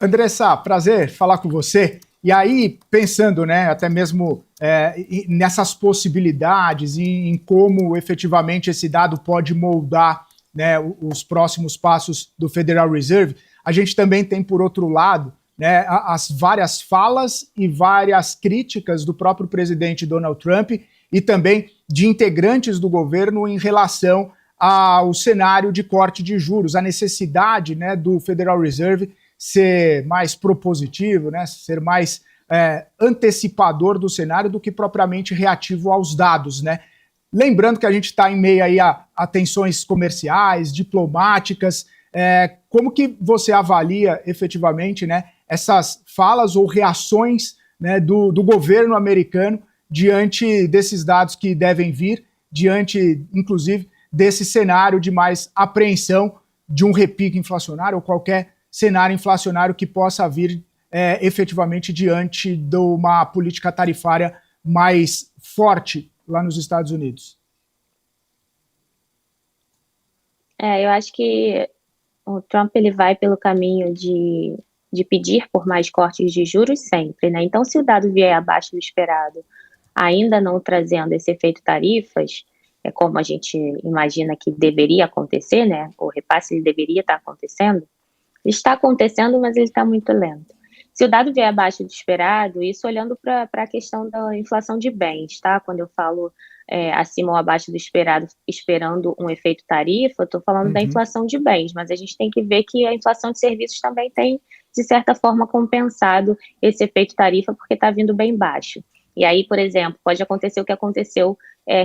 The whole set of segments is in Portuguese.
Andressa, prazer falar com você. E aí, pensando, né, até mesmo nessas possibilidades, em como efetivamente esse dado pode moldar, né, os próximos passos do Federal Reserve, a gente também tem, por outro lado, né, as várias falas e várias críticas do próprio presidente Donald Trump e também de integrantes do governo em relação ao cenário de corte de juros, a necessidade, né, do Federal Reserve ser mais propositivo, né, ser mais antecipador do cenário do que propriamente reativo aos dados, né? Lembrando que a gente está em meio aí a tensões comerciais, diplomáticas, como que você avalia efetivamente, né, essas falas ou reações, né, do governo americano diante desses dados que devem vir, diante, inclusive, desse cenário de mais apreensão de um repique inflacionário ou qualquer cenário inflacionário que possa vir efetivamente diante de uma política tarifária mais forte lá nos Estados Unidos? Eu acho que o Trump ele vai pelo caminho de pedir por mais cortes de juros sempre, né? Então, se o dado vier abaixo do esperado, ainda não trazendo esse efeito tarifas, é como a gente imagina que deveria acontecer, né? O repasse ele deveria estar acontecendo. Está acontecendo, mas ele está muito lento. Se o dado vier abaixo do esperado, isso olhando para a questão da inflação de bens, tá? Quando eu falo acima ou abaixo do esperado, esperando um efeito tarifa, eu estou falando da inflação de bens, mas a gente tem que ver que a inflação de serviços também tem, de certa forma, compensado esse efeito tarifa, porque está vindo bem baixo. E aí, por exemplo, pode acontecer o que aconteceu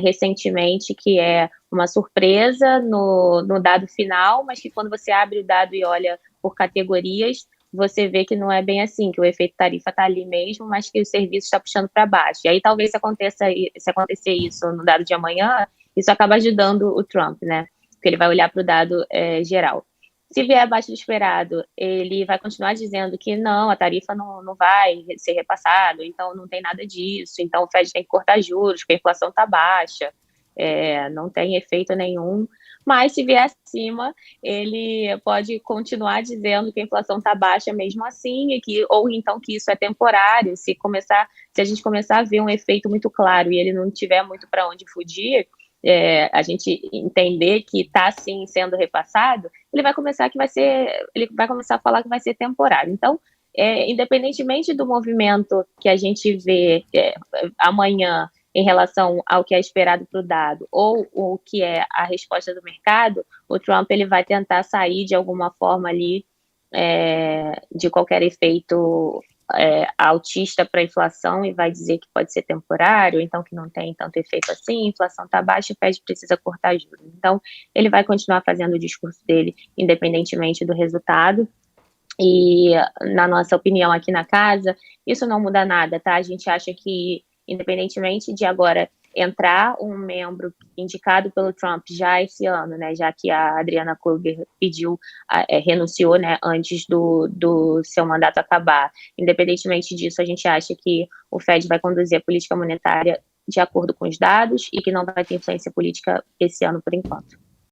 recentemente, que é uma surpresa no dado final, mas que quando você abre o dado e olha por categorias, você vê que não é bem assim, que o efeito tarifa está ali mesmo, mas que o serviço está puxando para baixo. E aí talvez se acontecer isso no dado de amanhã, isso acaba ajudando o Trump, né? Porque ele vai olhar para o dado geral. Se vier abaixo do esperado, ele vai continuar dizendo que não, a tarifa não vai ser repassada, então não tem nada disso, então o Fed tem que cortar juros, porque a inflação está baixa, não tem efeito nenhum. Mas se vier acima, ele pode continuar dizendo que a inflação está baixa mesmo assim, ou então que isso é temporário. Se a gente começar a ver um efeito muito claro e ele não tiver muito para onde fugir, a gente entender que está sim sendo repassado, ele vai começar a falar que vai ser temporário. Então, independentemente do movimento que a gente vê amanhã em relação ao que é esperado para o dado ou o que é a resposta do mercado, o Trump ele vai tentar sair de alguma forma ali de qualquer efeito altista para a inflação e vai dizer que pode ser temporário, então que não tem tanto efeito assim, a inflação está baixa e o Fed precisa cortar juros. Então, ele vai continuar fazendo o discurso dele independentemente do resultado. E, na nossa opinião aqui na casa, isso não muda nada, tá? A gente acha que, independentemente de agora entrar um membro indicado pelo Trump já esse ano, né, já que a Adriana Kruger renunciou, né, antes do seu mandato acabar. Independentemente disso, a gente acha que o Fed vai conduzir a política monetária de acordo com os dados e que não vai ter influência política esse ano por enquanto.